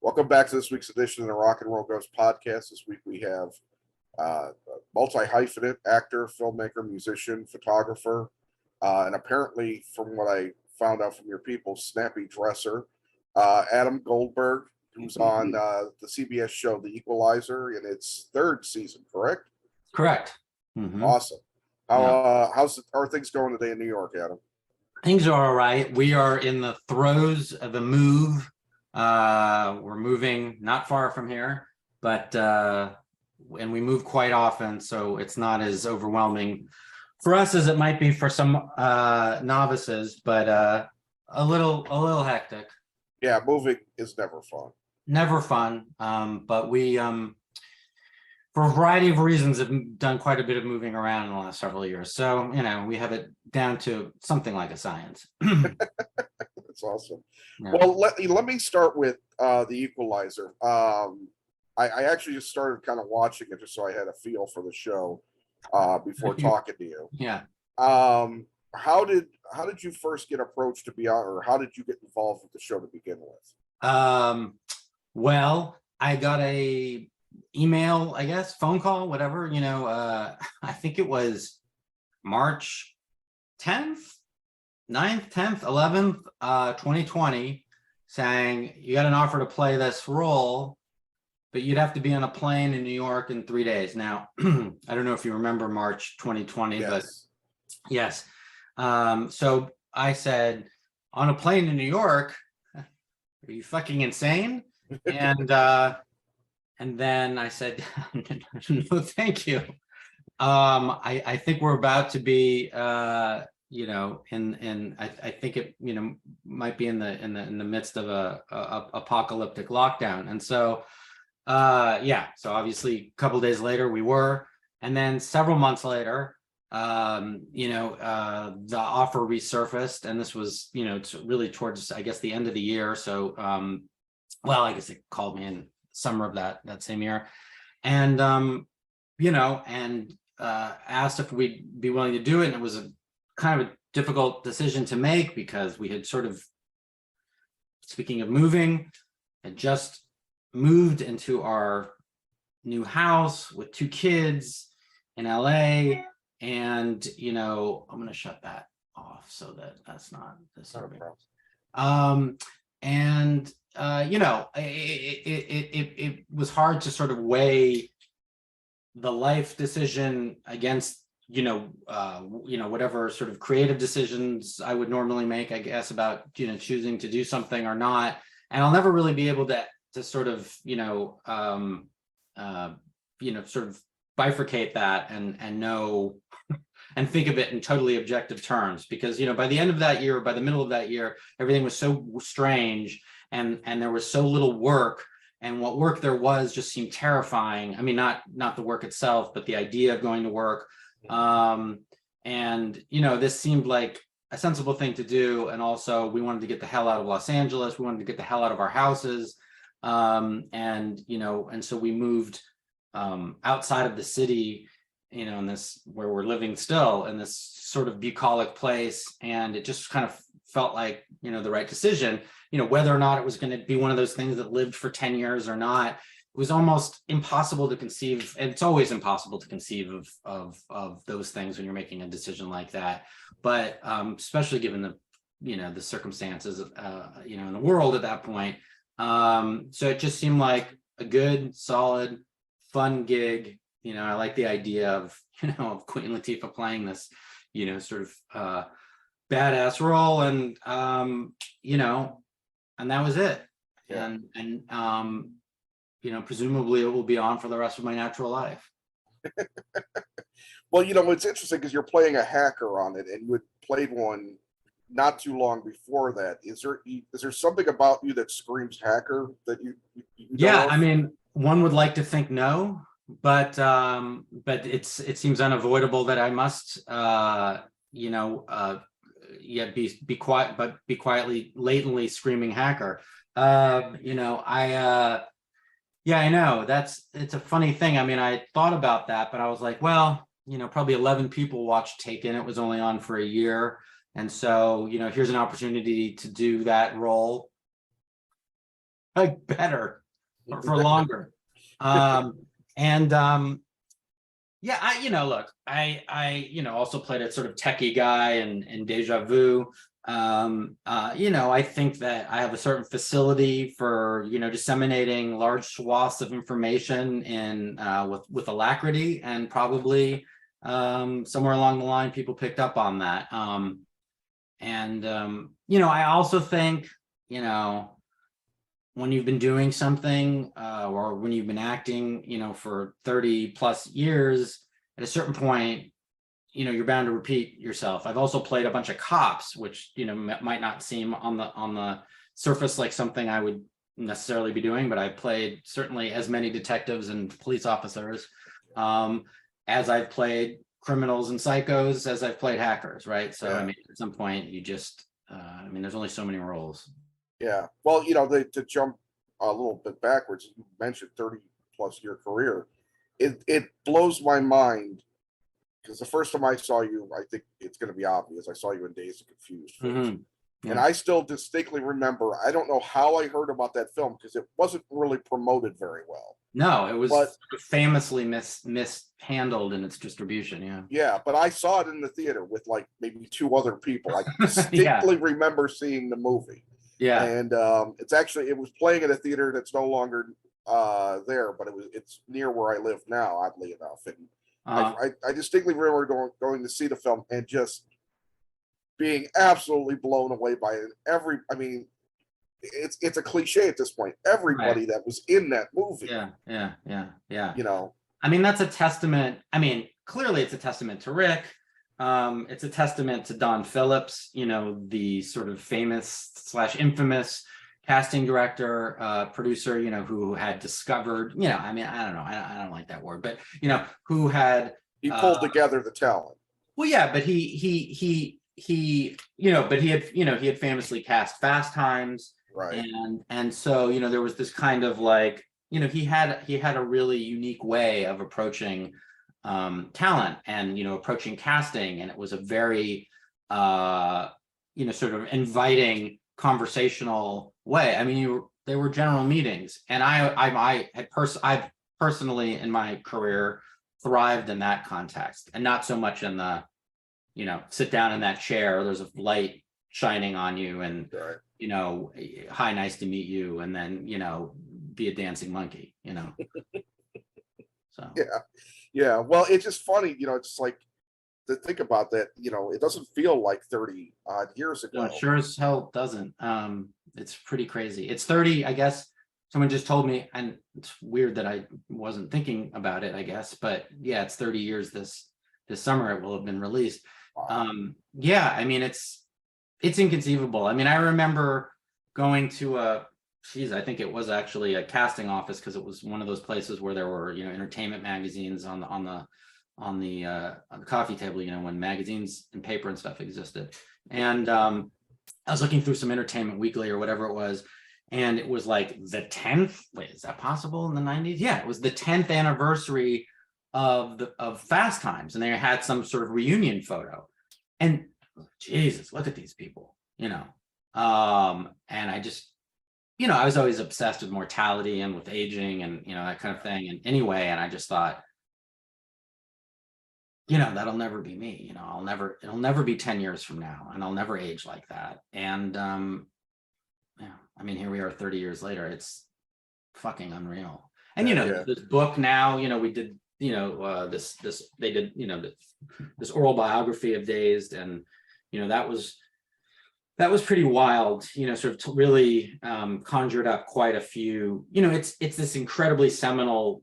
Welcome back to this week's edition of the Rock and Roll Ghost podcast. This week we have a multi-hyphenate actor, filmmaker, musician, photographer, and apparently, from what I found out from your people, snappy dresser, Adam Goldberg, who's on the CBS show The Equalizer in its third season, correct? Correct. Awesome. How are things going today in New York, Adam? Things are all right. We are in the throes of the move. We're moving not far from here, but and we move quite often, so it's not as overwhelming for us as it might be for some novices, but a little hectic. Yeah, moving is never fun. Never fun. But we for a variety of reasons have done quite a bit of moving around in the last several years. So, we have it down to something like a science. That's awesome. Yeah. Well, let me start with The Equalizer. I actually just started kind of watching it just so I had a feel for the show before talking to you. Yeah. How did you first get approached to be on, or how did you get involved with the show to begin with? Well, I got a email, I guess, phone call, whatever, I think it was March 10th, 9th, 10th, 11th, 2020, saying you got an offer to play this role, but you'd have to be on a plane in New York in 3 days. Now, I don't know if you remember March 2020, yes. But yes. So I said, on a plane in New York, are you fucking insane? And then I said, no, thank you. I think we're about to be, I think it, might be in the midst of a apocalyptic lockdown. And so, so obviously a couple of days later we were, and then several months later, the offer resurfaced, and this was, it's really towards, I guess, the end of the year. So, I guess it called me in summer of that same year, and asked if we'd be willing to do it. And it was a kind of a difficult decision to make because we had sort of, speaking of moving, had just moved into our new house with 2 kids in LA, and I'm going to shut that off so that that's not disturbing. It was hard to sort of weigh the life decision against, whatever sort of creative decisions I would normally make, I guess, about, choosing to do something or not. And I'll never really be able to sort of, sort of bifurcate that and know and think of it in totally objective terms, because, by the end of that year, by the middle of that year, everything was so strange, and there was so little work, and what work there was just seemed terrifying. I mean, not the work itself, but the idea of going to work. This seemed like a sensible thing to do. And also we wanted to get the hell out of Los Angeles. We wanted to get the hell out of our houses. And so we moved outside of the city, in this, where we're living still, in this sort of bucolic place. And it just kind of felt like, the right decision. Whether or not it was going to be one of those things that lived for 10 years or not, it was almost impossible to conceive. And it's always impossible to conceive of those things when you're making a decision like that. But especially given the, the circumstances, in the world at that point. So it just seemed like a good, solid, fun gig. I like the idea of, of Queen Latifah playing this, sort of badass role, and and that was it. Yeah. And presumably it will be on for the rest of my natural life. Well, it's interesting because you're playing a hacker on it, and you had played one not too long before that. Is there something about you that screams hacker that you yeah, I mean, one would like to think no, but it seems unavoidable that I must be quiet, but be quietly, latently screaming hacker. I know it's a funny thing. I mean, I thought about that, but I was like, well, probably 11 people watched Taken. It was only on for a year. And so, here's an opportunity to do that role. like better or for longer. And yeah, look, I also played a sort of techie guy in Deja Vu. I think that I have a certain facility for, disseminating large swaths of information in with alacrity, and probably somewhere along the line, people picked up on that. I also think, when you've been doing something or when you've been acting, for 30 plus years, at a certain point, you're bound to repeat yourself. I've also played a bunch of cops, which, might not seem on the surface like something I would necessarily be doing, but I played certainly as many detectives and police officers as I've played criminals and psychos, as I've played hackers, right? So, Yeah. at some point you just, there's only so many roles. Yeah. Well, to jump a little bit backwards, you mentioned 30 plus year career. It blows my mind, because the first time I saw you, I think it's going to be obvious, I saw you in Dazed and Confused first. Mm-hmm. Yeah. And I still distinctly remember, I don't know how I heard about that film, because it wasn't really promoted very well. No, it was famously mishandled in its distribution. Yeah. Yeah, but I saw it in the theater with like maybe 2 other people. I distinctly remember seeing the movie. Yeah. And it was playing at a theater that's no longer there, but it's near where I live now, oddly enough. And I distinctly remember going to see the film and just being absolutely blown away by it. It's a cliche at this point. Everybody that was in that movie. Yeah. Yeah. That's a testament. Clearly it's a testament to Rick. It's a testament to Don Phillips, the sort of famous / infamous casting director, producer, who had discovered, I don't know, I don't like that word, but, who had... He pulled together the talent. Well, yeah, but he had famously cast Fast Times. Right. And so, there was this kind of like, he had a really unique way of approaching talent and, approaching casting. And it was a very, sort of inviting conversational way. They were general meetings, and I've personally in my career thrived in that context, and not so much in the, sit down in that chair, there's a light shining on you, and right. Hi, nice to meet you, and then be a dancing monkey. So yeah. Well, it's just funny, it's like, to think about that. It doesn't feel like 30 odd years ago. No, it sure as hell doesn't. It's pretty crazy. It's 30, I guess. Someone just told me, and it's weird that I wasn't thinking about it, I guess, but yeah, it's 30 years this summer it will have been released. Wow. Yeah, it's inconceivable. I remember going to I think it was actually a casting office, because it was one of those places where there were, entertainment magazines on the coffee table, when magazines and paper and stuff existed. And I was looking through some Entertainment Weekly or whatever it was, and it was like the 10th. Wait, is that possible in the 90s? Yeah, it was the 10th anniversary of Fast Times, and they had some sort of reunion photo. And Jesus, look at these people, and I just, I was always obsessed with mortality and with aging and, that kind of thing. And anyway, and I just thought, that'll never be me. It'll never be 10 years from now, and I'll never age like that. And here we are 30 years later. It's fucking unreal. And this book now, we did, they did, this oral biography of Dazed, and that was pretty wild, sort of really conjured up quite a few, it's this incredibly seminal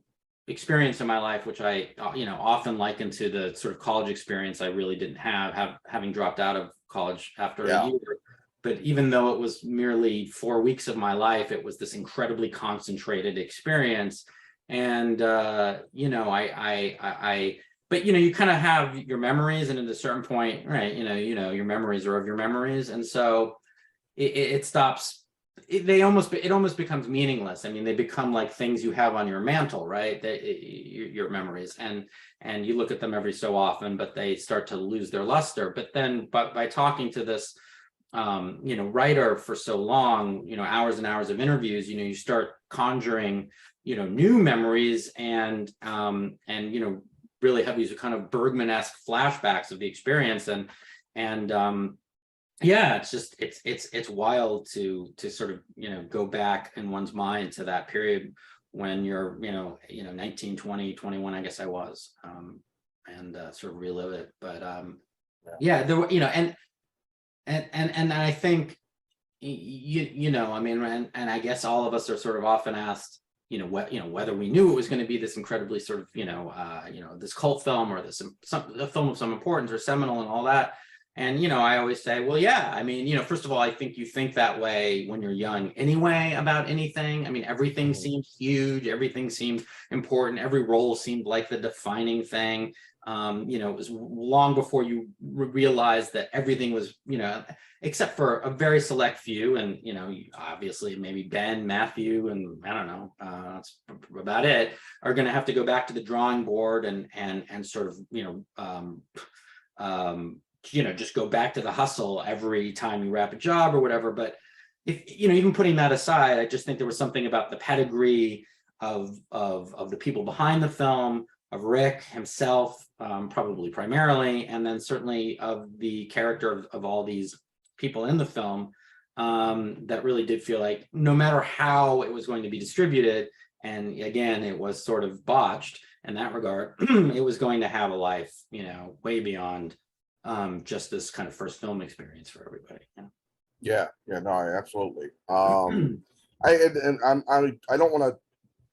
experience in my life, which I, often liken to the sort of college experience I really didn't having dropped out of college after a year. But even though it was merely 4 weeks of my life, it was this incredibly concentrated experience. And, but you kind of have your memories, and at a certain point, right, your memories are of your memories. And so it stops. It almost becomes meaningless. They become like things you have on your mantle, right? Your memories, and you look at them every so often, but they start to lose their luster. But by talking to this writer for so long, hours and hours of interviews, you start conjuring, new memories and really have these kind of Bergman-esque flashbacks of the experience. And yeah, it's just, it's wild to sort of, go back in one's mind to that period when you're, 19, 20, 21, I guess I was, and sort of relive it. But yeah, there were, and I think, I mean, and I guess all of us are sort of often asked, whether we knew it was going to be this incredibly sort of, this cult film or this a film of some importance or seminal and all that. And, I always say, well, yeah, I mean, first of all, I think you think that way when you're young anyway about anything. I mean, everything seemed huge. Everything seemed important. Every role seemed like the defining thing. It was long before you realized that everything was, except for a very select few. And, obviously maybe Ben, Matthew, and I don't know, that's about it, are going to have to go back to the drawing board and sort of, just go back to the hustle every time you wrap a job or whatever. But if, even putting that aside, I just think there was something about the pedigree of the people behind the film, of Rick himself, probably primarily, and then certainly of the character of all these people in the film, that really did feel like no matter how it was going to be distributed, and again, it was sort of botched in that regard, it was going to have a life, way beyond just this kind of first film experience for everybody. Yeah, no, absolutely. I don't want to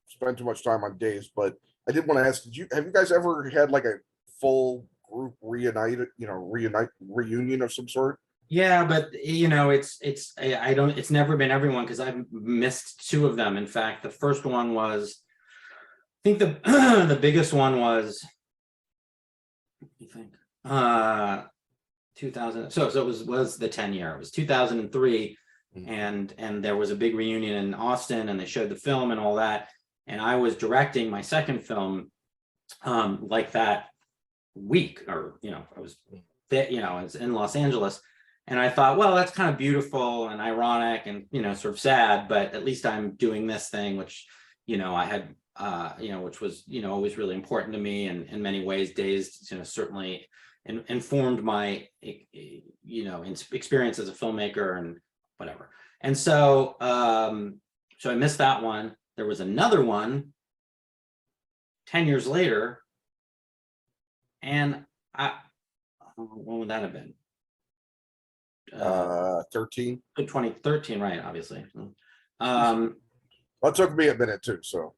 spend too much time on Dazed, but I did want to ask, have you guys ever had like a full group reunion of some sort? Yeah, but it's never been everyone, because I've missed two of them. In fact, the first one was, I think the the biggest one was, you think 2000, so it was the 10 year, it was 2003. And there was a big reunion in Austin, and they showed the film and all that, and I was directing my second film like that week, or I was in Los Angeles, and I thought, well, that's kind of beautiful and ironic and sort of sad, but at least I'm doing this thing which I had which was always really important to me, and in many ways Dazed certainly informed my experience as a filmmaker and whatever. And so so I missed that one. There was another one 10 years later, and when would that have been? 13. 2013, right? Obviously. Well, it took me a minute too, so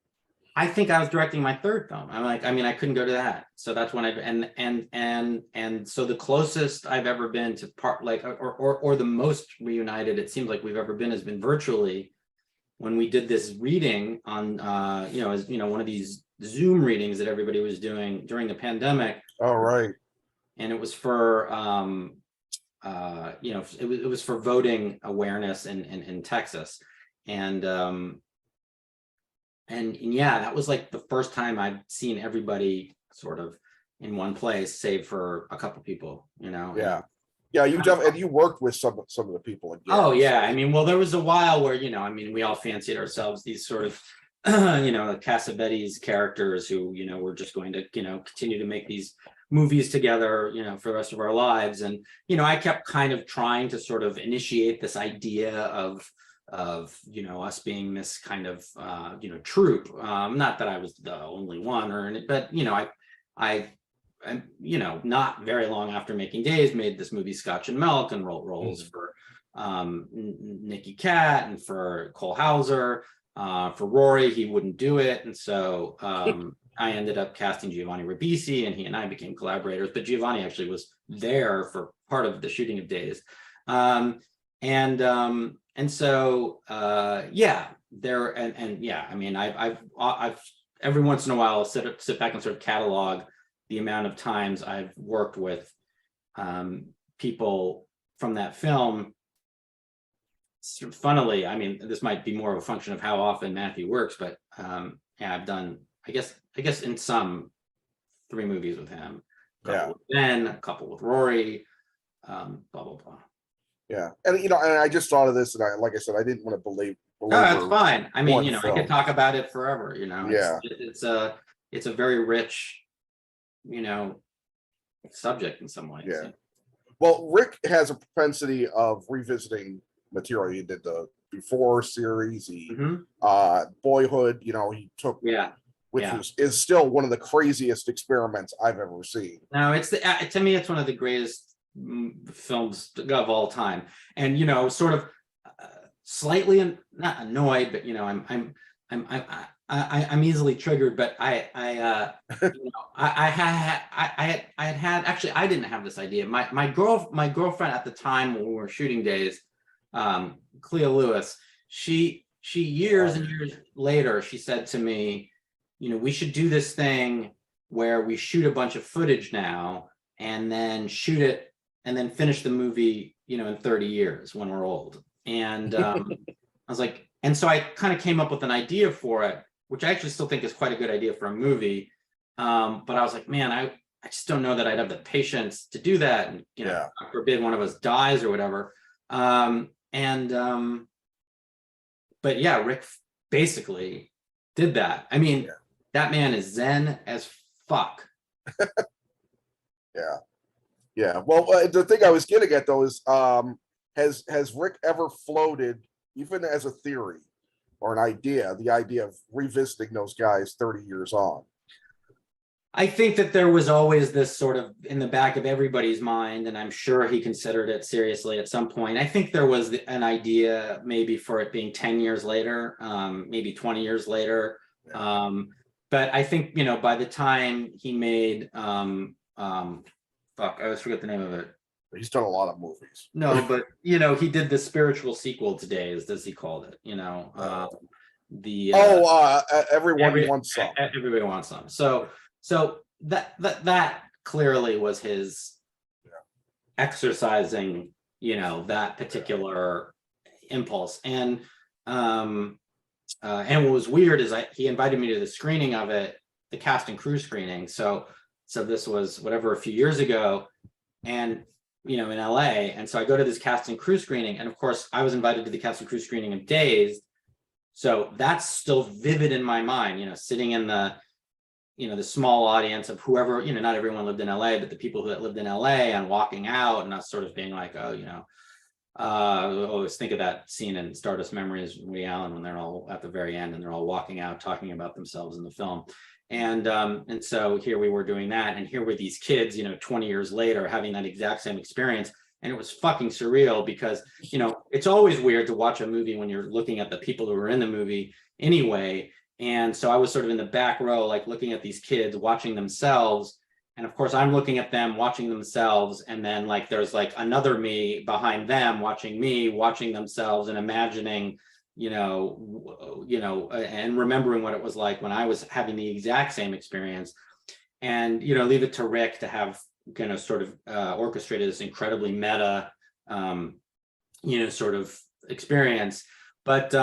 I think I was directing my third film. I couldn't go to that. So that's when and so the closest I've ever been to or the most reunited it seems like we've ever been has been virtually, when we did this reading on as one of these Zoom readings that everybody was doing during the pandemic. All right. And it was for it was for voting awareness in Texas. And yeah, that was like the first time I'd seen everybody sort of in one place, save for a couple people, Yeah. You worked with some of the people again. Oh yeah, well, there was a while where we all fancied ourselves these sort of Cassavetes characters who were just going to continue to make these movies together for the rest of our lives. And I kept kind of trying to sort of initiate this idea of us being this kind of troupe, not that I was the only one but I not very long after making Dazed made this movie Scotch and Milk, and wrote roles for Nicky Katt and for Cole Hauser, for Rory. He wouldn't do it, and so I ended up casting Giovanni Ribisi, and he and I became collaborators, but Giovanni actually was there for part of the shooting of Dazed. And so yeah, I've every once in a while sit back and sort of catalog the amount of times I've worked with people from that film. Funnily, this might be more of a function of how often Matthew works, but yeah, I've done, I guess in some 3 movies with him, a couple with Ben, a couple with Rory, blah blah blah. Yeah, and and I just thought of this, and like I said, I didn't want to Oh, that's belabor fine. I mean, one I could film. talk about it forever, Yeah, it's a very rich, you know, subject in some ways. yeah. Well, Rick has a propensity of revisiting material. He did the Before series. He Boyhood. He took, Yeah. which is still one of the craziest experiments I've ever seen. No, to me, it's one of the greatest films of all time. And sort of slightly not annoyed, but I'm easily triggered. But I had actually, I didn't have this idea. My girlfriend at the time when we were shooting Dazed, Clea Lewis, she years and years later, she said to me, we should do this thing where we shoot a bunch of footage now and then shoot it and then finish the movie, in 30 years when we're old. And I was like, and so I kind of came up with an idea for it, which I actually still think is quite a good idea for a movie. But I was like, man, I just don't know that I'd have the patience to do that. And, God forbid one of us dies or whatever. But yeah, Rick basically did that. I mean, that man is zen as fuck. Yeah. Well, the thing I was getting at though is, has Rick ever floated, even as a theory or an idea, the idea of revisiting those guys 30 years on? I think that there was always this sort of in the back of everybody's mind, and I'm sure he considered it seriously at some point. I think there was an idea maybe for it being 10 years later, maybe 20 years later. But I think, by the time he made, fuck, I always forget the name of it. He's done a lot of movies. No, but, he did the spiritual sequel to Dazed, as he called it, Everyone Wants Some. Everybody Wants Some. So that clearly was his exercising, that particular impulse. And what was weird is he invited me to the screening of it, the cast and crew screening. So this was whatever, a few years ago, and in LA. And so I go to this cast and crew screening, and of course I was invited to the cast and crew screening of Dazed. So that's still vivid in my mind, sitting in the the small audience of whoever, not everyone lived in LA, but the people that lived in LA, and walking out and us sort of being like, I always think of that scene in Stardust Memories, Woody Allen, when they're all at the very end and they're all walking out talking about themselves in the film. And so here we were doing that, and here were these kids, 20 years later having that exact same experience. And it was fucking surreal because, it's always weird to watch a movie when you're looking at the people who are in the movie anyway. And so I was sort of in the back row, like looking at these kids watching themselves. And of course I'm looking at them watching themselves. And then like, there's like another me behind them watching me, watching themselves, and imagining, and remembering what it was like when I was having the exact same experience. And, leave it to Rick to have sort of orchestrated this incredibly meta, sort of experience. But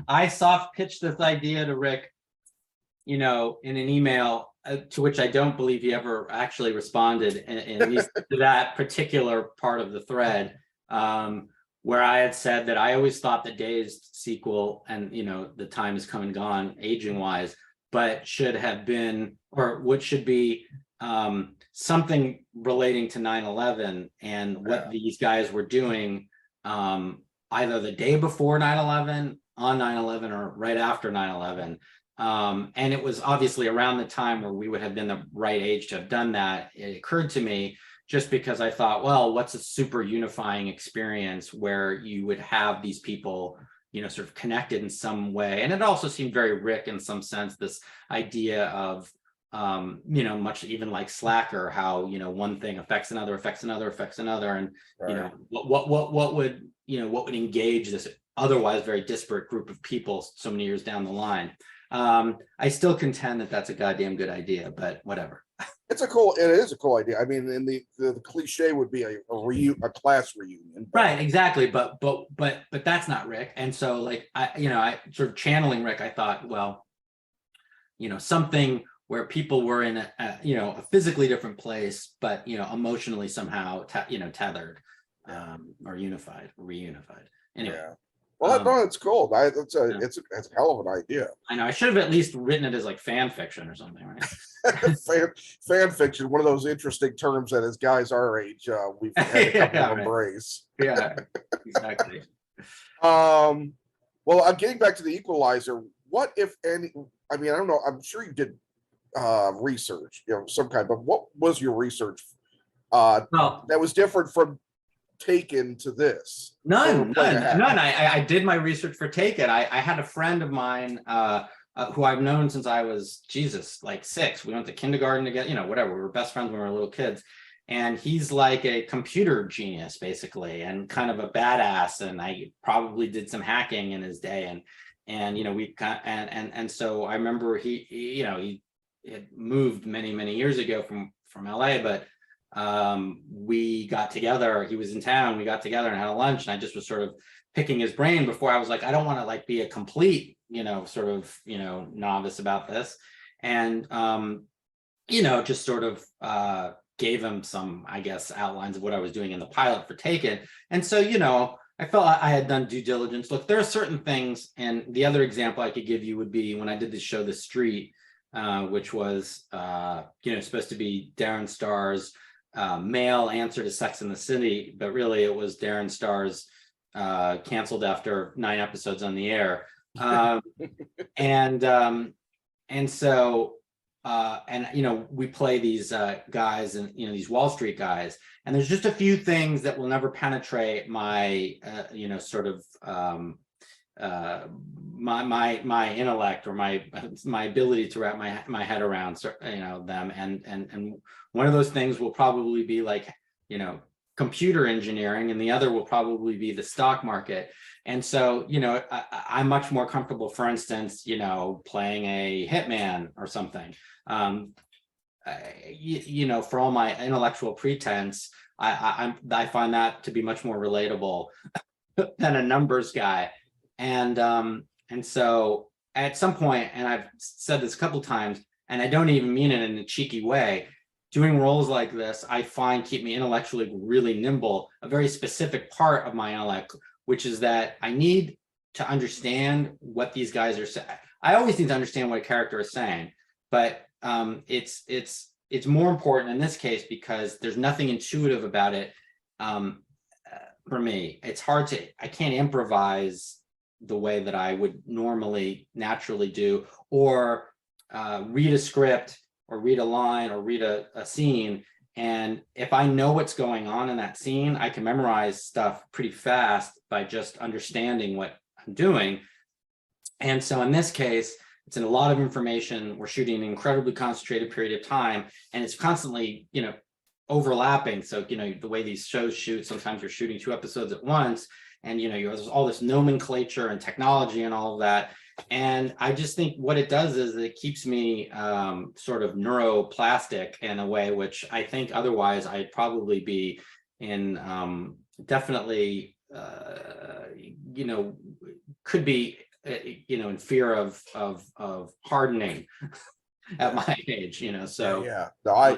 I soft pitched this idea to Rick, in an email to which I don't believe he ever actually responded, at least to that particular part of the thread, where I had said that I always thought the Dazed sequel, and the time has come and gone aging wise, but should have been, or what should be, something relating to 9/11 and what these guys were doing, either the day before 9/11, on 9/11, or right after 9/11. And it was obviously around the time where we would have been the right age to have done that. It occurred to me just because I thought, well, what's a super unifying experience where you would have these people, sort of connected in some way. And it also seemed very Rick in some sense, this idea of, much even like Slacker, how, one thing affects another, affects another, affects another. And, what would engage this otherwise very disparate group of people so many years down the line. I still contend that that's a goddamn good idea, but whatever. It is a cool idea. I mean, and the cliche would be a class reunion. Right, exactly. But that's not Rick. And so like, I sort of channeling Rick, I thought, well, something where people were in a physically different place, but emotionally somehow tethered, or reunified. Anyway. Yeah. Well, no, it's cool. It's a hell of an idea. I know I should have at least written it as like fan fiction or something, right? fan fiction, one of those interesting terms that as guys our age, we've had to come to embrace. Yeah, exactly. Well, getting back to The Equalizer, what, if any, I mean, I don't know, I'm sure you did research, some kind, but what was your research that was different from Taken to this? None. I did my research for Taken. I had a friend of mine who I've known since I was, like 6. We went to kindergarten together, whatever. We were best friends when we were little kids. And he's like a computer genius, basically, and kind of a badass. And I probably did some hacking in his day. And so I remember he had moved many years ago from LA, but we got together. He was in town. We got together and had a lunch, and I just was sort of picking his brain before I was like, I don't want to like be a complete, sort of, novice about this. And, just sort of gave him some, I guess, outlines of what I was doing in the pilot for Taken. And so, I felt I had done due diligence. Look, there are certain things, and the other example I could give you would be when I did the show The Street, which was, supposed to be Darren Star's male answer to Sex and the City, but really it was Darren Star's canceled after 9 episodes on the air. We play these guys and these Wall Street guys, and there's just a few things that will never penetrate my my intellect or my ability to wrap my head around them, and one of those things will probably be like computer engineering, and the other will probably be the stock market. And so I'm much more comfortable, for instance, playing a hitman or something. For all my intellectual pretense, I find that to be much more relatable than a numbers guy. And so at some point, and I've said this a couple times, and I don't even mean it in a cheeky way, doing roles like this, I find keep me intellectually really nimble. A very specific part of my intellect, which is that I need to understand what these guys are saying. I always need to understand what a character is saying, but it's more important in this case because there's nothing intuitive about it. For me, I can't improvise the way that I would naturally do, or read a script or read a line or read a scene. And if I know what's going on in that scene, I can memorize stuff pretty fast by just understanding what I'm doing. And so in this case, it's in a lot of information. We're shooting an incredibly concentrated period of time, and it's constantly, overlapping. So, the way these shows shoot, sometimes you're shooting 2 episodes at once, and, there's all this nomenclature and technology and all of that. And I just think what it does is it keeps me sort of neuroplastic in a way, which I think otherwise I'd probably be in definitely, could be, in fear of hardening at my age, so. Yeah. No, I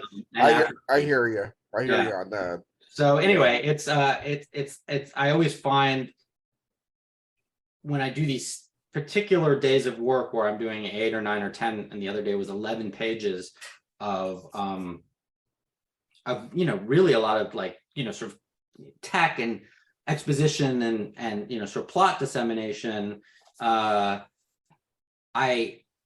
hear you. I hear you on that. So anyway, it's I always find when I do these particular days of work where I'm doing 8 or 9 or 10, and the other day was 11 pages of really a lot of like, sort of tech and exposition and sort of plot dissemination. I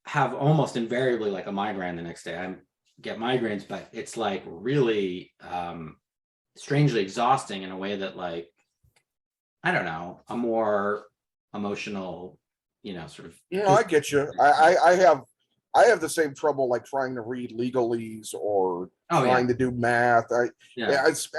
have almost invariably like a migraine the next day. I get migraines, but it's like really strangely exhausting in a way that, like, I don't know, a more emotional, sort of. I get you. I have the same trouble, like trying to read legalese or trying to do math.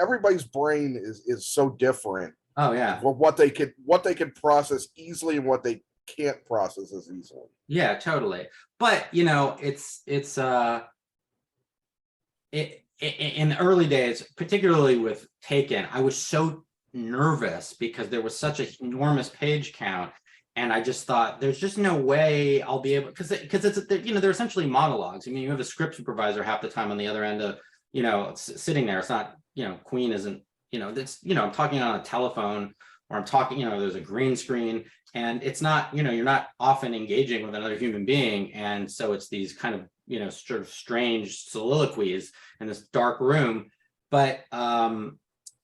Everybody's brain is so different. Oh yeah. For what they can process easily and what they can't process as easily. Yeah, totally. But it's in the early days, particularly with Taken, I was so nervous because there was such an enormous page count, And I just thought, there's just no way I'll be able, because it's, you know, they're essentially monologues. I mean, you have a script supervisor half the time on the other end of, you know, sitting there. It's not, you know, Queen isn't, you know, that's, you know, I'm talking on a telephone, or I'm talking, you know, there's a green screen, and it's not, you know, you're not often engaging with another human being. And so it's these kind of, you know, sort of strange soliloquies in this dark room. But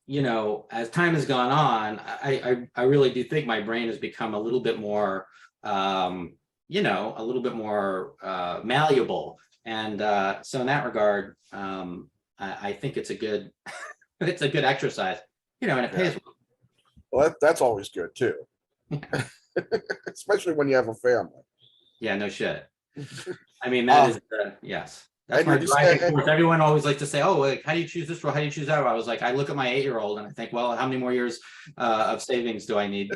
you know, as time has gone on, I really do think my brain has become a little bit more, you know, a little bit more malleable. And so in that regard, I think it's a good, it's a good exercise, you know, and it pays well. Well, that's always good too, especially when you have a family. Yeah, no shit. I mean, that is, yes. That's my driving force. Everyone always likes to say, oh, like, how do you choose this role? How do you choose that role? I was like, I look at my 8-year-old and I think, well, how many more years of savings do I need,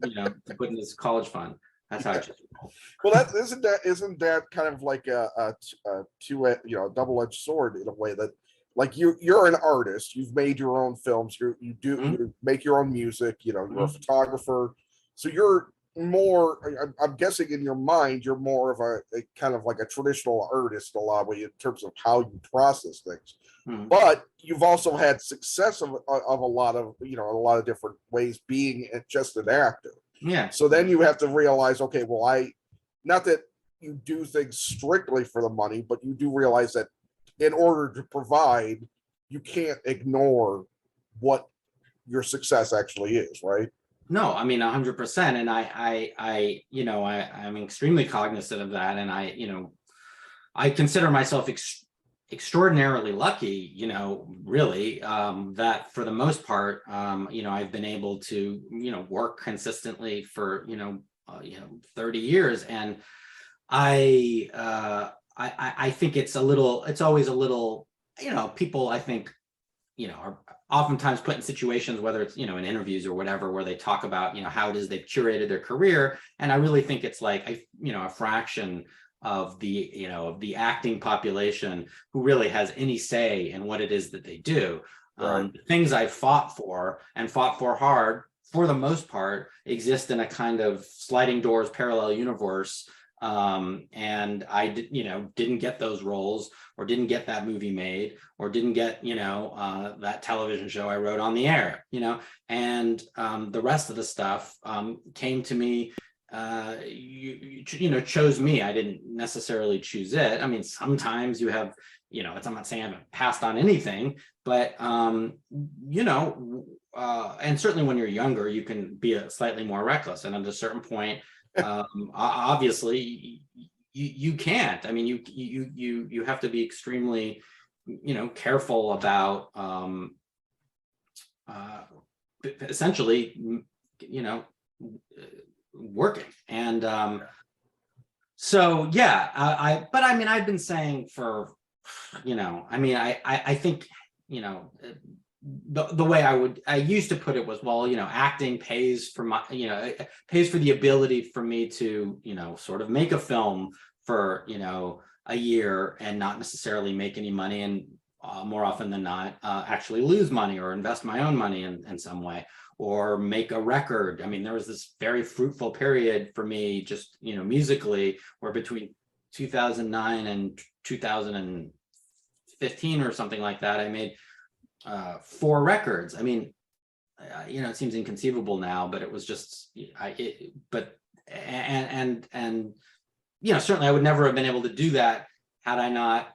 you know, to put in this college fund? That's how I choose. Well, isn't that kind of like a two, you know, double-edged sword in a way, that like you're an artist, you've made your own films, you make your own music, you know, you're a photographer, so you're more, I'm guessing in your mind, you're more of a kind of like a traditional artist a lot of way in terms of how you process things. But you've also had success of a lot of, you know, a lot of different ways being just an actor. Yeah. So then you have to realize, okay, well, not that you do things strictly for the money, but you do realize that in order to provide, you can't ignore what your success actually is, right? No, I mean, 100%. And you know, I'm extremely cognizant of that. And you know, I consider myself extraordinarily lucky, you know, really, that for the most part, you know, I've been able to, you know, work consistently for, you know, 30 years. And I think it's always a little, you know, people, I think, you know, are oftentimes put in situations, whether it's, you know, in interviews or whatever, where they talk about, you know, how it is they've curated their career. And I really think it's like, you know, a fraction of the, you know, of the acting population who really has any say in what it is that they do. Right. The things I fought for hard, for the most part, exist in a kind of sliding doors parallel universe. And I didn't get those roles, or didn't get that movie made, or didn't get, you know, that television show I wrote on the air, you know, and the rest of the stuff came to me, you know, chose me. I didn't necessarily choose it. I mean, sometimes you have, you know, I'm not saying I haven't passed on anything, but you know, and certainly when you're younger, you can be slightly more reckless, and at a certain point, obviously you can't. I mean, you have to be extremely, you know, careful about essentially, you know, working. And so yeah, but I mean, I've been saying for, you know, I mean, I think, you know, the way I used to put it was, well, you know, acting pays for my, you know, it pays for the ability for me to, you know, sort of make a film for, you know, a year and not necessarily make any money, and more often than not, actually lose money or invest my own money in some way, or make a record. I mean, there was this very fruitful period for me, just, you know, musically, where between 2009 and 2015 or something like that, I made 4 records. I mean, you know, it seems inconceivable now, but it was just, and you know, certainly I would never have been able to do that had I not,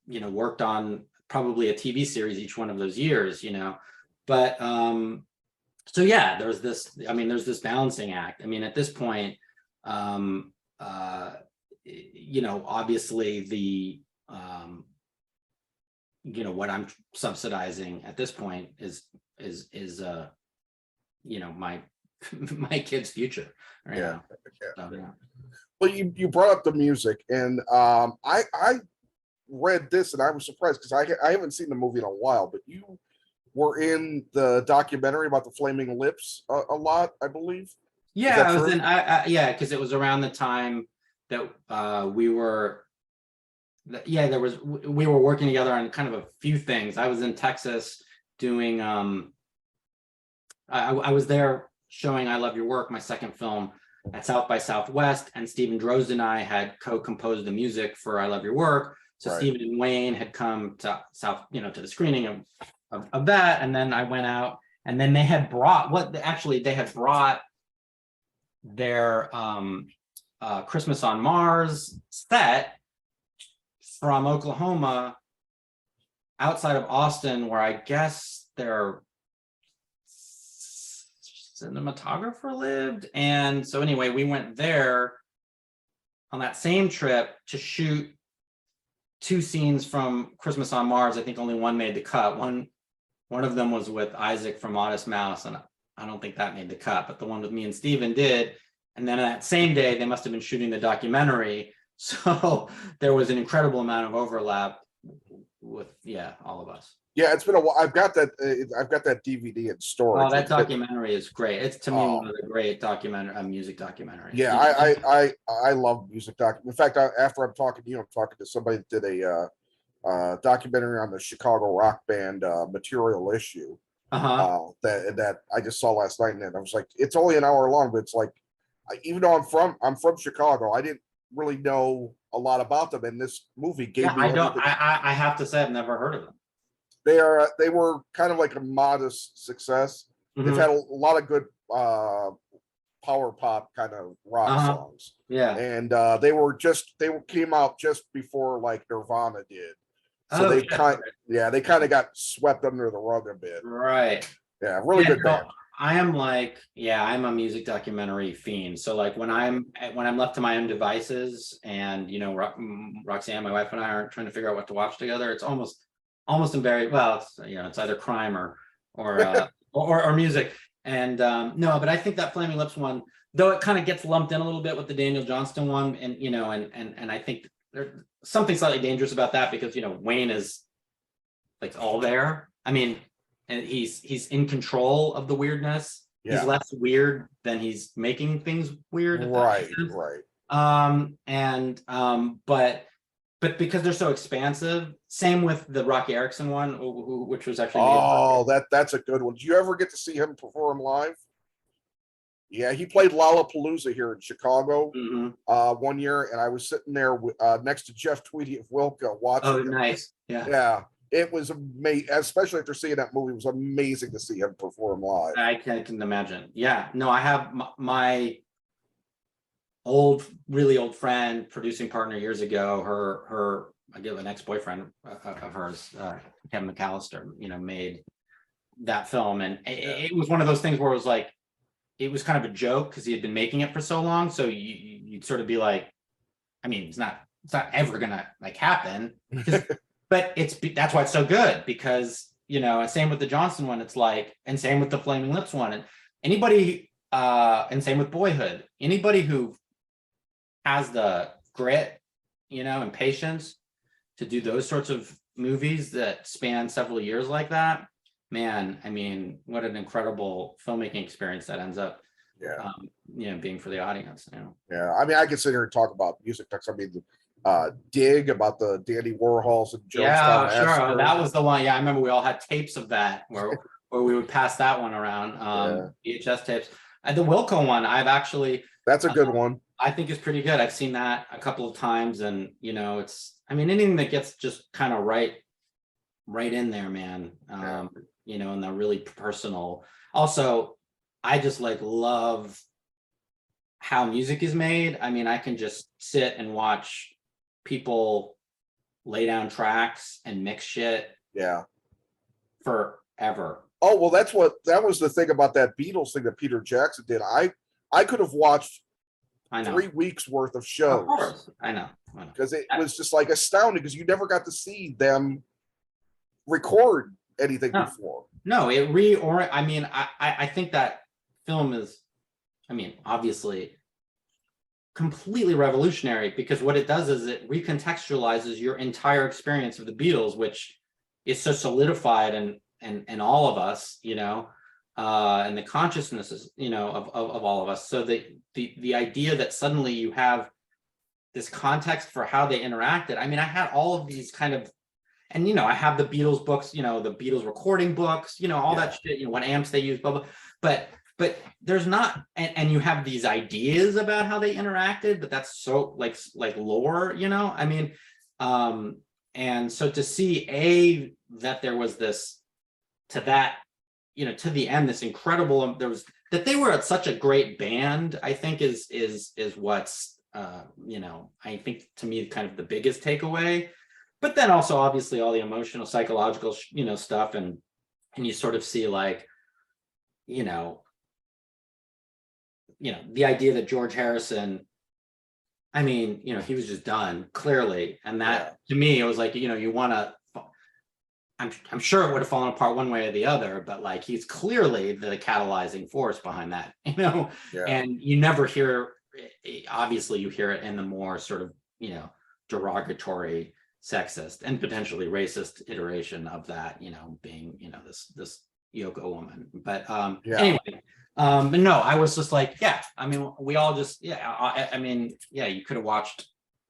you know, worked on probably a TV series each one of those years, you know. But so yeah, there's this balancing act. I mean, at this point, you know, obviously the you know, what I'm subsidizing at this point is you know, my kid's future right now. So, yeah. Well, you brought up the music, and I read this and I was surprised, because I haven't seen the movie in a while, but you were in the documentary about the Flaming Lips a lot, I believe. Yeah, I was in. Yeah, because it was around the time that we were. Yeah, we were working together on kind of a few things. I was in Texas doing. I was there showing I Love Your Work, my second film, at South by Southwest, and Stephen Drozd and I had co-composed the music for I Love Your Work. So Right. Stephen and Wayne had come to South, to the screening of that, and then I went out, and then they had brought their Christmas on Mars set from Oklahoma outside of Austin, where I guess their cinematographer lived. And so anyway, we went there on that same trip to shoot 2 scenes from Christmas on Mars. I think only one made the cut. One of them was with Isaac from Modest Mouse, and I don't think that made the cut, but the one with me and Steven did. And then that same day, they must have been shooting the documentary. So there was an incredible amount of overlap with, all of us. Yeah, it's been a while. I've got that DVD in storage. Oh, that documentary is great. It's, to me, one of the great music documentaries. Yeah, I love music In fact, after I'm talking to you, I'm talking to somebody that did a documentary on the Chicago rock band Material Issue. That I just saw last night, and I was like, it's only an hour long, but it's like, even though I'm from Chicago, I didn't really know a lot about them, and this movie gave me. I have to say, I've never heard of them. They were kind of like a modest success. Mm-hmm. They've had a lot of good power pop kind of rock songs. Yeah, and they came out just before like Nirvana did, so they kind of got swept under the rug a bit. Right. Yeah, really good band. I'm a music documentary fiend. So like when I'm left to my own devices, and Roxanne, my wife, and I aren't trying to figure out what to watch together, it's almost invariably, it's either crime or music. And no, but I think that Flaming Lips one, though it kind of gets lumped in a little bit with the Daniel Johnston one, and and I think there's something slightly dangerous about that, because Wayne is like all there. I mean, and he's in control of the weirdness. Yeah. He's less weird than he's making things weird. Right. But because they're so expansive, same with the Rocky Erickson one, which was actually that's a good one. Did you ever get to see him perform live? Yeah, he played Lollapalooza here in Chicago one year, and I was sitting there next to Jeff Tweedy of Wilco watching. Oh, nice. Yeah. It was amazing, especially after seeing that movie. It was amazing to see him perform live. I can imagine. Yeah, no, I have my really old friend, producing partner years ago. Her an ex-boyfriend of hers, Kevin McAllister, made that film, and it was one of those things where it was like, it was kind of a joke because he had been making it for so long. So you'd sort of be like, I mean, it's not ever gonna like happen. But that's why it's so good, because same with the Johnson one, it's like, and same with the Flaming Lips one, and anybody and same with Boyhood, anybody who has the grit and patience to do those sorts of movies that span several years like that, man, I mean, what an incredible filmmaking experience that ends up being for the audience. Yeah, I mean, I could sit here and talk about music. I mean, Dig, about the Dandy Warhols and Jonestown. Yeah, sure. That was the one. Yeah, I remember we all had tapes of that where we would pass that one around, VHS tapes. The Wilco one, that's a good one. I think is pretty good. I've seen that a couple of times, and anything that gets just kind of right in there, man. And the really personal. Also, I just love how music is made. I mean, I can just sit and watch people lay down tracks and mix shit forever. Oh, well, that was the thing about that Beatles thing that Peter Jackson did. I could have watched 3 weeks worth of shows. Of course. I know. Because it was just like astounding, because you never got to see them record anything before. No, I think that film is, obviously completely revolutionary, because what it does is it recontextualizes your entire experience of the Beatles, which is so solidified and all of us, and the consciousnesses, of all of us. So the idea that suddenly you have this context for how they interacted. I mean, I had all of these kind of, and I have the Beatles books, the Beatles recording books, all that shit, what amps they use, blah blah. But but there's not, and you have these ideas about how they interacted, but that's so like lore, you know. I mean, and so to see that there was this to that, you know, to the end, this incredible, there was that they were at such a great band, I think is what's you know, I think to me kind of the biggest takeaway. But then also obviously all the emotional, psychological, you know, stuff, and you sort of see like, you know, the idea that George Harrison, I mean, you know, he was just done clearly, and that to me it was like, you know, you want to. I'm sure it would have fallen apart one way or the other, but like he's clearly the catalyzing force behind that, you know. And you never hear, obviously you hear it in the more sort of, you know, derogatory, sexist, and potentially racist iteration of that, you know, being, you know, this Yoko woman. But anyway, but no, I was just like, yeah, I mean, we all just, I mean, yeah, you could have watched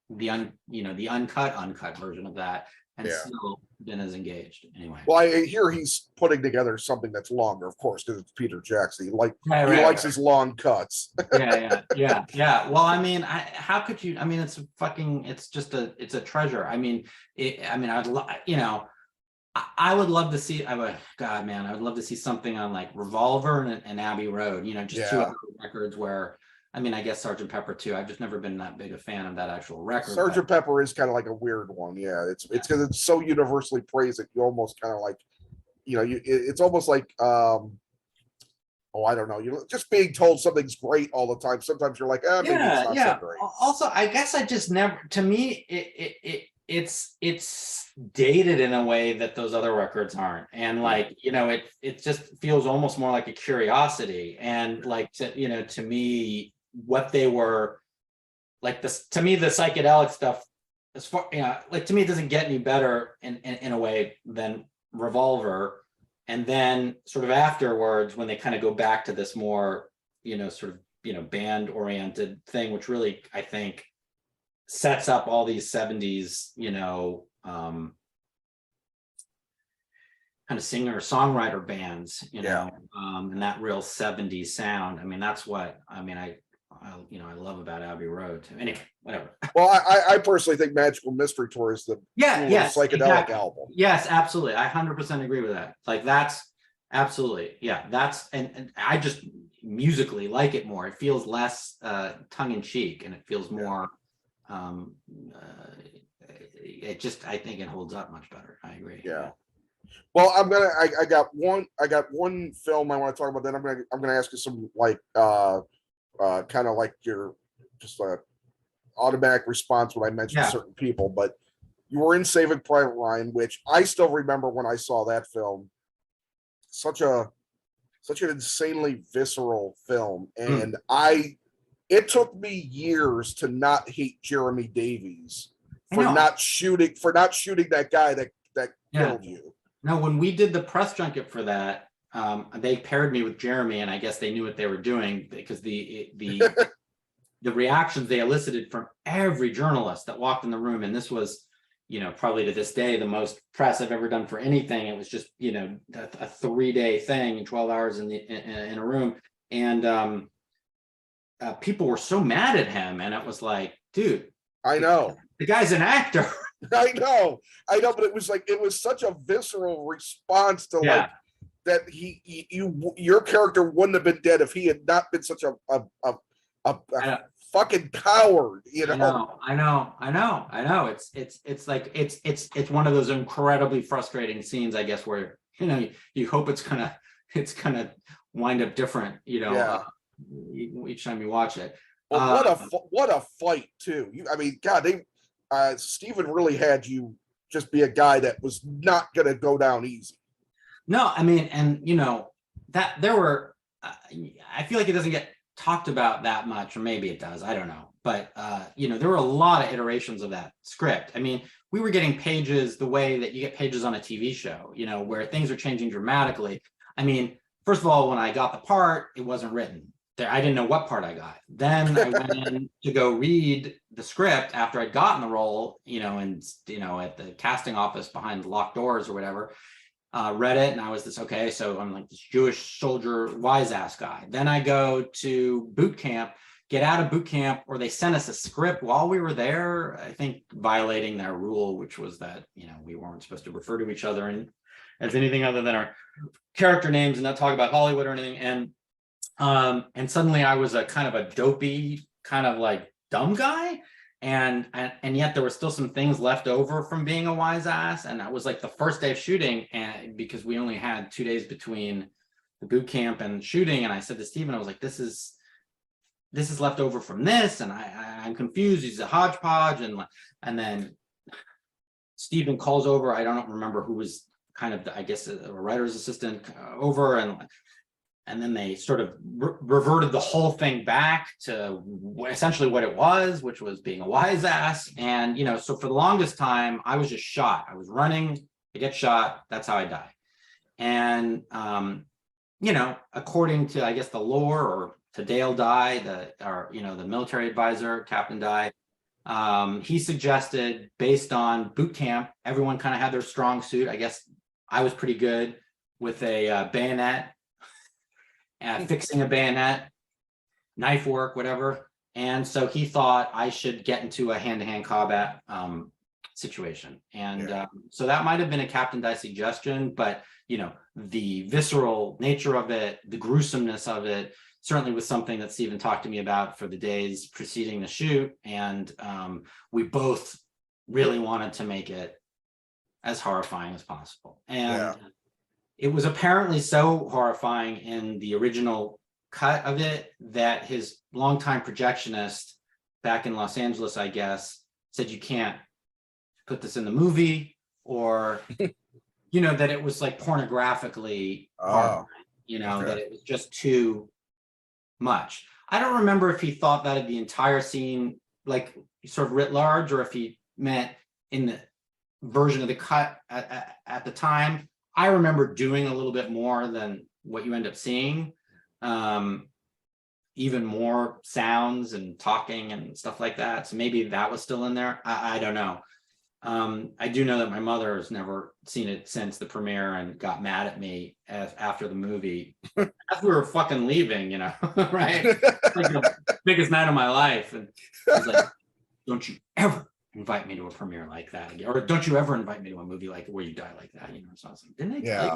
the uncut version of that and still been as engaged anyway. Well, I hear he's putting together something that's longer, of course, because it's Peter Jackson. He likes his long cuts. yeah. Well, I mean, how could you? I mean, it's a treasure. I mean, I would love to see. I would love to see something on like Revolver and Abbey Road. You know, just two other records where. I mean, I guess Sgt. Pepper too. I've just never been that big a fan of that actual record. Sgt. Pepper is kind of like a weird one. Yeah, it's because it's so universally praised that you almost kind of like, you know, it's almost like, I don't know, you're just being told something's great all the time. Sometimes you're like, maybe it's not so great. Also, I guess I just never. To me, it's dated in a way that those other records aren't, and like, you know, it just feels almost more like a curiosity, and like, to me. What they were like, this to me, the psychedelic stuff, as far, you know, like to me, it doesn't get any better in a way than Revolver. And then sort of afterwards, when they kind of go back to this more, you know, sort of, you know, band oriented thing, which really, I think, sets up all these 70s, you know, kind of singer songwriter bands, you know, and that real 70s sound. I mean, that's what I love about Abbey Road too. Anyway, whatever. Well, I personally think Magical Mystery Tour is the psychedelic album. Yes, absolutely. I 100% agree with that. Like that's absolutely, that's and I just musically like it more. It feels less tongue in cheek, and it feels more. It just, I think it holds up much better. I agree. Yeah. Well, I got one film I want to talk about. Then I'm gonna ask you some like kind of like your just automatic response when I mentioned certain people, but you were in Saving Private Ryan, which I still remember when I saw that film. Such an insanely visceral film, and it took me years to not hate Jeremy Davies for not shooting that guy that killed you. No, when we did the press junket for that, they paired me with Jeremy, and I guess they knew what they were doing, because the reactions they elicited from every journalist that walked in the room, and this was, you know, probably to this day the most press I've ever done for anything. It was just, you know, a 3-day thing, 12 hours in a room, and people were so mad at him, and it was like, dude, I know the guy's an actor. I know, but it was like, it was such a visceral response to like that your character wouldn't have been dead if he had not been such a fucking coward, you know. I know. It's like it's one of those incredibly frustrating scenes, I guess, where, you know, you hope it's gonna wind up different, you know, each time you watch it. Well, what a fight too. I mean, God, Steven really had you just be a guy that was not gonna go down easy. No, I mean, and you know that there were, I feel like it doesn't get talked about that much, or maybe it does, I don't know, but you know, there were a lot of iterations of that script. I mean, we were getting pages the way that you get pages on a TV show, you know, where things are changing dramatically. I mean, first of all, when I got the part, it wasn't written there. I didn't know what part I got. Then I went in to go read the script after I'd gotten the role, you know, and, you know, at the casting office behind locked doors or whatever. read it, and I was this, okay, so I'm like this Jewish soldier, wise ass guy. Then I go to boot camp, get out of boot camp, or they sent us a script while we were there, I think violating their rule, which was that, we weren't supposed to refer to each other as anything other than our character names and not talk about Hollywood or anything. And suddenly I was a kind of a dopey, kind of like dumb guy. And yet there were still some things left over from being a wise ass. And that was like the first day of shooting, and because we only had 2 days between the boot camp and shooting. And I said to Steven, I was like, this is left over from this, and I'm confused. He's a hodgepodge. And then Steven calls over. I don't remember who was kind of, I guess, a writer's assistant over, and then they sort of reverted the whole thing back to essentially what it was, which was being a wise ass. And, so for the longest time, I was just shot. I was running, I get shot, that's how I die. And, according to, I guess, the lore, or to Dale Dye, the military advisor, Captain Dye, he suggested, based on boot camp, everyone kind of had their strong suit. I guess I was pretty good with a bayonet, fixing a bayonet, knife work, whatever. And so he thought I should get into a hand-to-hand combat situation. And so that might have been a Captain Dye suggestion, but the visceral nature of it, the gruesomeness of it, certainly was something that Steven talked to me about for the days preceding the shoot. And we both really wanted to make it as horrifying as possible. And it was apparently so horrifying in the original cut of it that his longtime projectionist back in Los Angeles, I guess, said, you can't put this in the movie, or, that it was like pornographically horrifying, that it was just too much. I don't remember if he thought that of the entire scene, like sort of writ large, or if he meant in the version of the cut at the time. I remember doing a little bit more than what you end up seeing, even more sounds and talking and stuff like that. So maybe that was still in there. I don't know. I do know that my mother has never seen it since the premiere and got mad at me after the movie as we were fucking leaving, right? Like the biggest night of my life. And I was like, don't you ever invite me to a premiere like that again, or don't you ever invite me to a movie like where you die like that, So I was like, didn't they?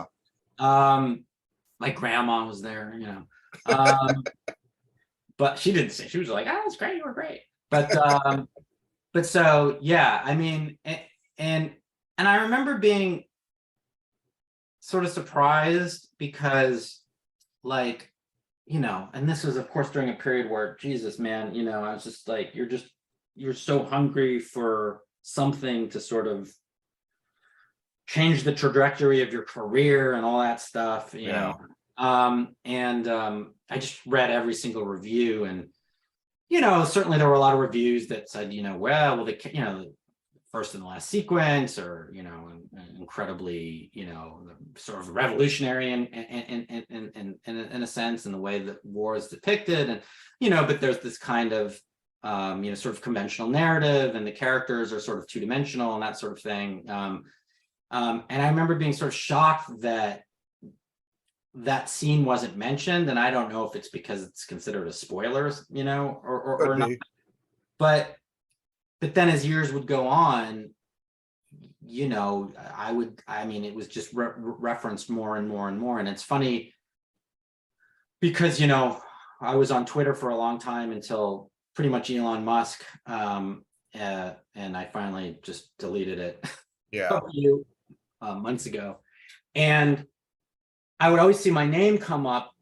My grandma was there, but she didn't say. She was like, it's great, you were great. But so I mean, and I remember being sort of surprised because, like, and this was of course during a period where, Jesus, man, I was just like, you're so hungry for something to sort of change the trajectory of your career and all that stuff, you know. I just read every single review, and certainly there were a lot of reviews that said, the first and the last sequence, or incredibly, sort of revolutionary in a sense, in the way that war is depicted, and but there's this kind of sort of conventional narrative, and the characters are sort of two-dimensional and that sort of thing. And I remember being sort of shocked that scene wasn't mentioned, and I don't know if it's because it's considered a spoiler, or not. But then as years would go on, it was just referenced more and more and more. And it's funny because, I was on Twitter for a long time until pretty much Elon Musk, and I finally just deleted it a few months ago. And I would always see my name come up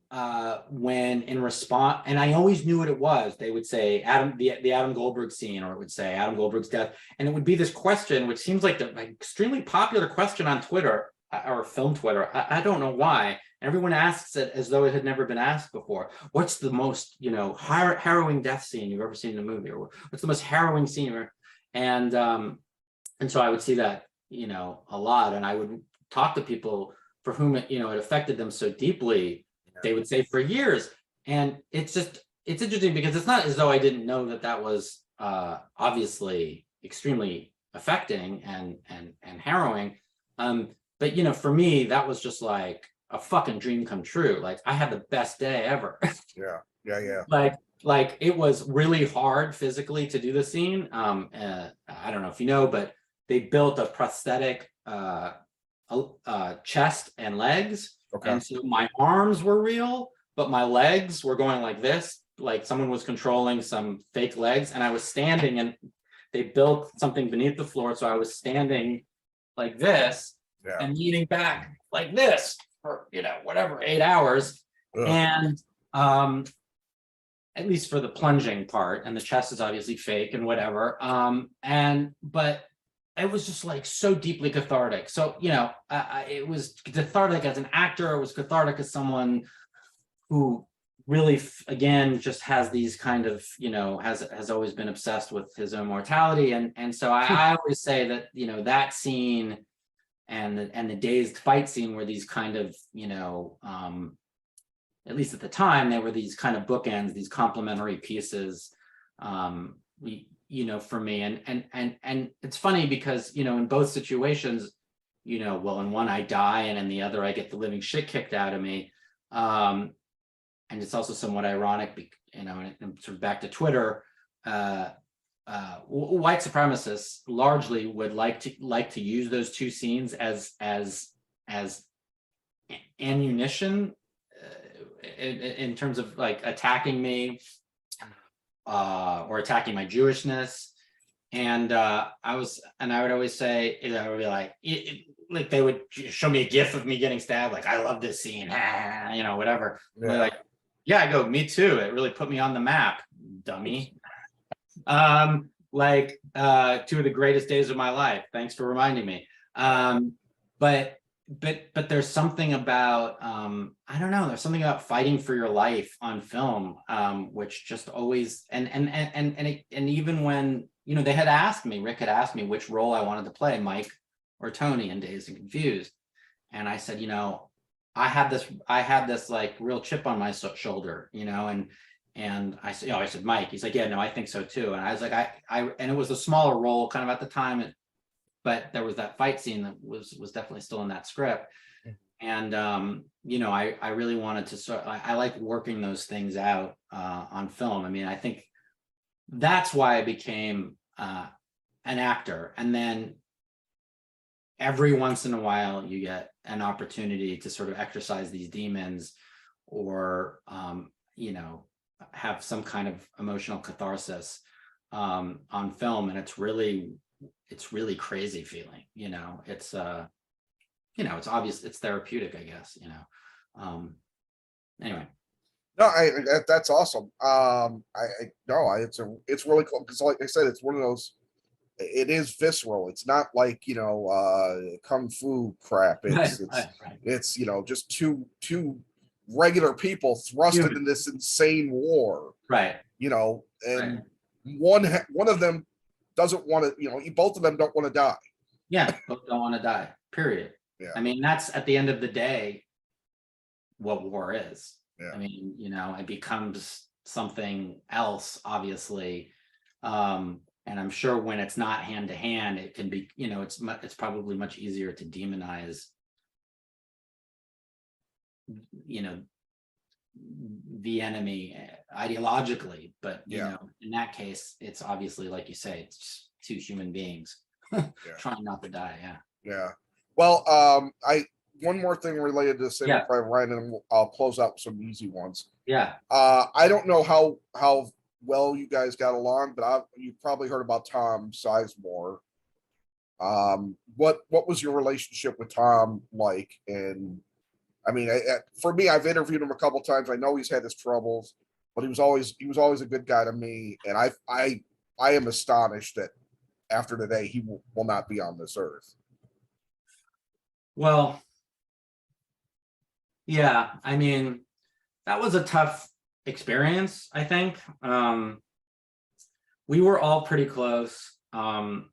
when in response, and I always knew what it was. They would say the Adam Goldberg scene, or it would say Adam Goldberg's death, and it would be this question, which seems like the extremely popular question on Twitter, or film Twitter. I don't know why. Everyone asks it as though it had never been asked before. What's the most harrowing death scene you've ever seen in a movie, or what's the most harrowing scene ever? And so I would see that a lot, and I would talk to people for whom it affected them so deeply. They would say for years. And it's interesting because it's not as though I didn't know that was obviously extremely affecting and harrowing. but you know, for me, that was just like a fucking dream come true. Like I had the best day ever. Yeah. Like it was really hard physically to do the scene. I don't know if you know, but they built a prosthetic chest and legs. Okay. And so my arms were real, but my legs were going like this, like someone was controlling some fake legs, and I was standing, and they built something beneath the floor, so I was standing like this and leaning back like this for, you know, whatever, 8 hours. Ugh. And at least for the plunging part, and the chest is obviously fake and whatever. But it was just like so deeply cathartic. So, you know, it was cathartic as an actor. It was cathartic as someone who really, again, just has these kind of, you know, has always been obsessed with his own mortality. And so I always say that, you know, that scene and the dazed fight scene were these kind of, you know, at least at the time, they were these kind of bookends, these complementary pieces, you know, for me. And it's funny because, you know, in both situations, you know, well, in one I die, and in the other I get the living shit kicked out of me. And it's also somewhat ironic, you know, and sort of back to Twitter, white supremacists largely would like to use those two scenes as ammunition in terms of like attacking me or attacking my Jewishness. And I would always say, I would be like they would show me a gif of me getting stabbed, like, I love this scene, you know, whatever. Yeah. Like, yeah, I go, me too. It really put me on the map, dummy. Like 2 of the greatest days of my life. Thanks for reminding me. But there's something about I don't know. There's something about fighting for your life on film, which just always and even when, you know, Rick had asked me which role I wanted to play, Mike or Tony in Dazed and Confused, and I said, you know, I had this like real chip on my shoulder, you know, and I said, I said, Mike. He's like, yeah, no, I think so too. And I was like, and it was a smaller role kind of at the time, but there was that fight scene that was definitely still in that script. And you know, I really wanted to I like working those things out on film. I mean, I think that's why I became an actor. And then every once in a while you get an opportunity to sort of exercise these demons, or you know, have some kind of emotional catharsis on film, and it's really crazy feeling, you know. It's you know, it's obvious, it's therapeutic, I guess, you know. Anyway. No, that's awesome. It's really cool because, like I said, it's one of those. It is visceral. It's not like, you know, kung fu crap. It's you know, just two regular people thrusted in this insane war. Right. You know, and one of them doesn't want to. You know, both of them don't want to die. Yeah, both don't want to die. Period. Yeah. I mean, that's at the end of the day what war is. Yeah. I mean, you know, it becomes something else, obviously. And I'm sure when it's not hand to hand, it can be, you know, it's probably much easier to demonize, you know, the enemy ideologically. But, you know, in that case, it's obviously, like you say, it's just two human beings trying not to die. Yeah. Yeah. Well, one more thing related to Saving Private Ryan, and I'll close out with some easy ones. Yeah. I don't know how well you guys got along, but you've probably heard about Tom Sizemore. What was your relationship with Tom like? And I mean, for me, I've interviewed him a couple times. I know he's had his troubles, but he was always a good guy to me. And I am astonished that after today he will not be on this earth. Well, yeah, I mean, that was a tough experience, I think. We were all pretty close. And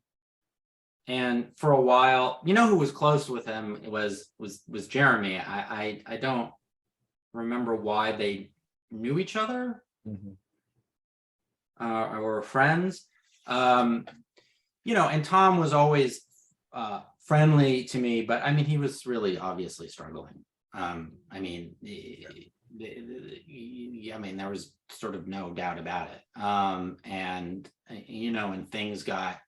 for a while, you know, who was close with him was Jeremy. I don't remember why they knew each other or were friends. You know, and Tom was always friendly to me, but I mean, he was really obviously struggling. I mean, I mean, there was sort of no doubt about it. And and things got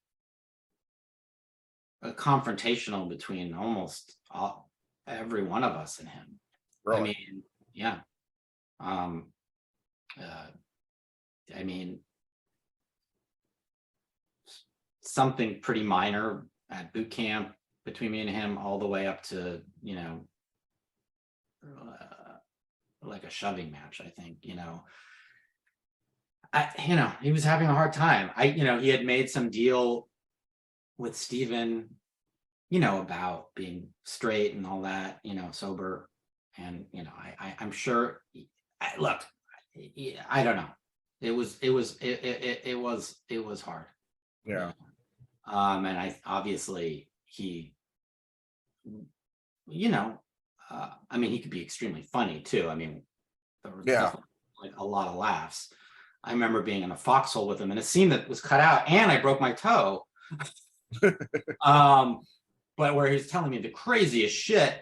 confrontational between almost every one of us and him. Really? I mean, yeah. I mean, something pretty minor at boot camp between me and him, all the way up to like a shoving match. I think he was having a hard time. He had made some deal with Steven, about being straight and all that, sober, and I'm sure. Look, I don't know. It was hard. Yeah. And I obviously he, I mean, he could be extremely funny too. I mean, there was definitely like a lot of laughs. I remember being in a foxhole with him in a scene that was cut out, and I broke my toe. But where he's telling me the craziest shit,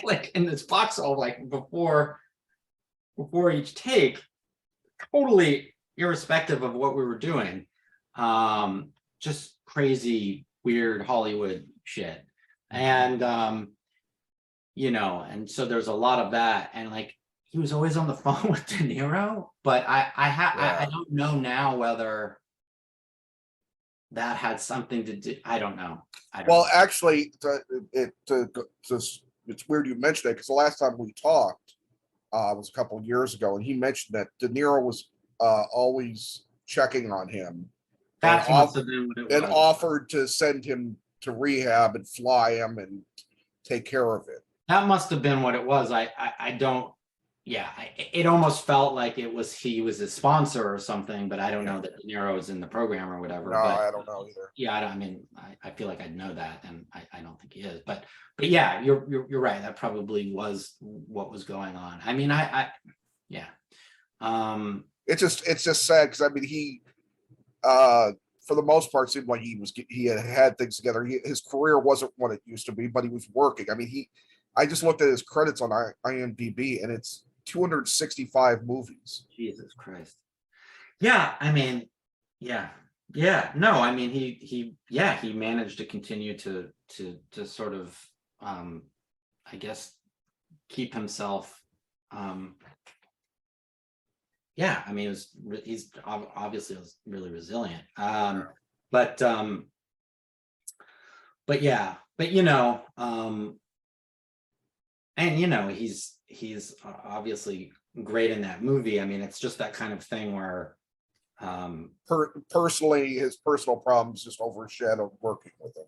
like in this foxhole, like before each take, totally irrespective of what we were doing. Just crazy, weird Hollywood shit. And and so there's a lot of that. And like he was always on the phone with De Niro, but I don't know now whether that had something to do. I don't know. Actually, it's weird you mentioned it, because the last time we talked was a couple of years ago, and he mentioned that De Niro was always checking on him and offered to send him to rehab and fly him and take care of it. That must have been what it was. I don't. Yeah, it almost felt like he was a sponsor or something, but I don't know that De Niro was in the program or whatever. No, I don't know either. Yeah, I feel like I'd know that, and I don't think he is. But yeah, you're right. That probably was what was going on. I mean, yeah. It's just sad, because I mean, he for the most part seemed like he had things together. His career wasn't what it used to be, but he was working. I mean, I just looked at his credits on IMDb, and it's 265 movies. Jesus Christ. Yeah, I mean, yeah. No, I mean, he managed to continue to sort of I guess keep himself I mean, he's obviously really resilient. But and he's obviously great in that movie. I mean, it's just that kind of thing where personally, his personal problems just overshadowed working with him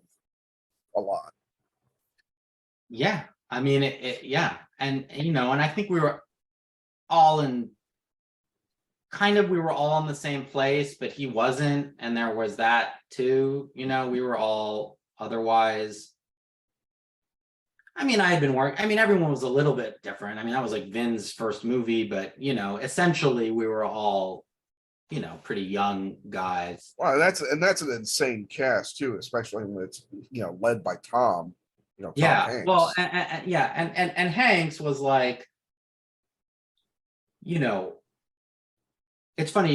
a lot. Yeah, I mean, and and I think we were all in the same place, but he wasn't, and there was that too. We were all otherwise. I mean, I had been working. I mean, everyone was a little bit different. I mean, that was like Vin's first movie, but essentially we were all, pretty young guys. Well, that's an insane cast too, especially when it's led by Tom. Tom Hanks. Well, and Hanks was like, it's funny.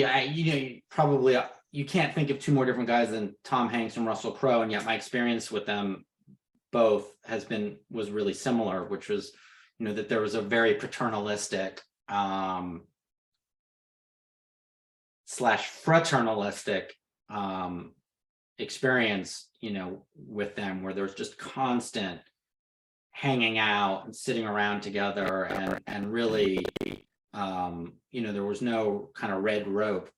You can't think of two more different guys than Tom Hanks and Russell Crowe, and yet my experience with them both was really similar, which was, that there was a very paternalistic slash fraternalistic experience, with them, where there's just constant hanging out and sitting around together, and really, there was no kind of red rope,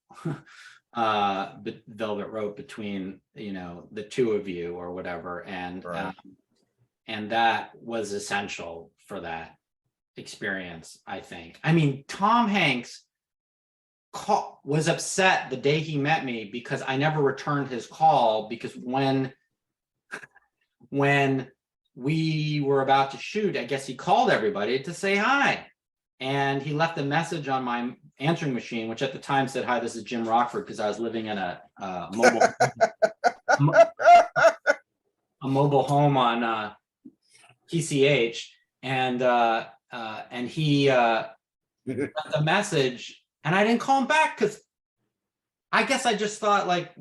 velvet rope between, the two of you or whatever. And, right. And that was essential for that experience, I think. I mean, Tom Hanks was upset the day he met me because I never returned his call, because when we were about to shoot, I guess he called everybody to say hi. And he left a message on my answering machine, which at the time said, "Hi, this is Jim Rockford," because I was living in a mobile home on PCH, and he left a message, and I didn't call him back because I guess I just thought, like,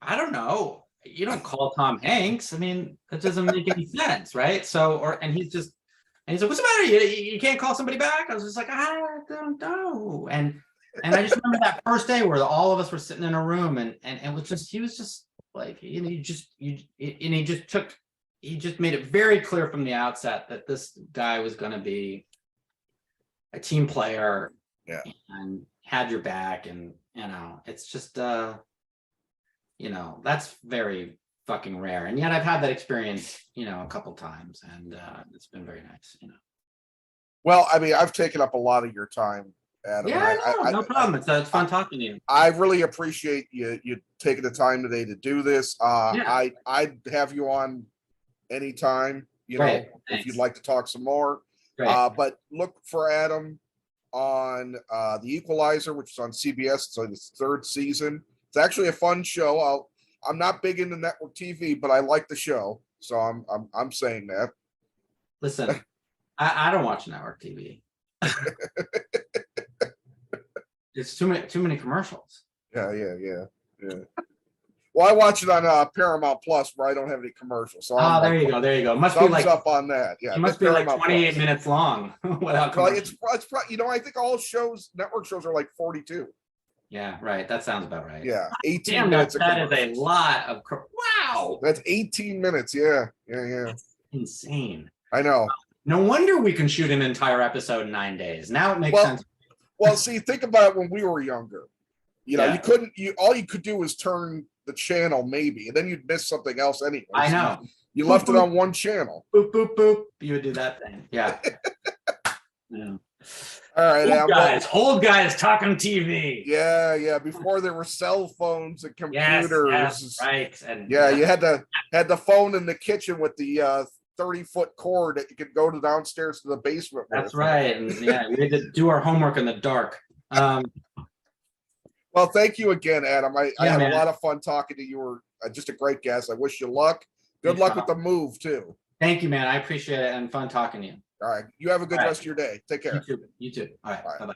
I don't know, you don't call Tom Hanks. I mean, that doesn't make any sense, right? So, and he's like, what's the matter? You can't call somebody back? I was just like, I don't know. And I just remember that first day where all of us were sitting in a room, and it was just, he was just like, he just made it very clear from the outset that this guy was going to be a team player, and had your back, and it's just that's very fucking rare, and yet I've had that experience a couple times, and it's been very nice. Well, I mean, I've taken up a lot of your time, Adam. Yeah, no problem. It's fun talking to you. I really appreciate you taking the time today to do this. I'd have you on anytime, Great, if you'd like to talk some more. But look for Adam on The Equalizer, which is on CBS. It's on its 3rd season. It's actually a fun show. I'm not big into network TV, but I like the show, so I'm saying that. Listen, I don't watch network TV. It's too many commercials. Yeah. Well, I watch it on Paramount Plus, where I don't have any commercials. So there you go. Must thumbs be like up on that. Yeah, it must be like 28 minutes long without commercials. Well, it's probably, I think all network shows are like 42. Yeah, right. That sounds about right. Yeah, 18 minutes. That is a lot of wow. That's 18 minutes. Yeah. That's insane. I know. No wonder we can shoot an entire episode in 9 days. Now it makes sense. Well, see, think about it when we were younger. You couldn't. All you could do was turn the channel, maybe, and then you'd miss something else anyway. I know. You left it on one channel. Boop boop boop. You would do that thing. Yeah. Yeah. All right, old guys talking TV. Yeah. Before there were cell phones and computers. Yes, right. And you had the phone in the kitchen with the 30-foot cord that you could go to downstairs to the basement with. That's right. And we had to do our homework in the dark. Well, thank you again, Adam. I had a lot of fun talking to you. You were just a great guest. I wish you luck. Good luck with the move too. Thank you, man. I appreciate it, and fun talking to you. All right. You have a good rest of your day. Take care. You too. All right. Bye-bye.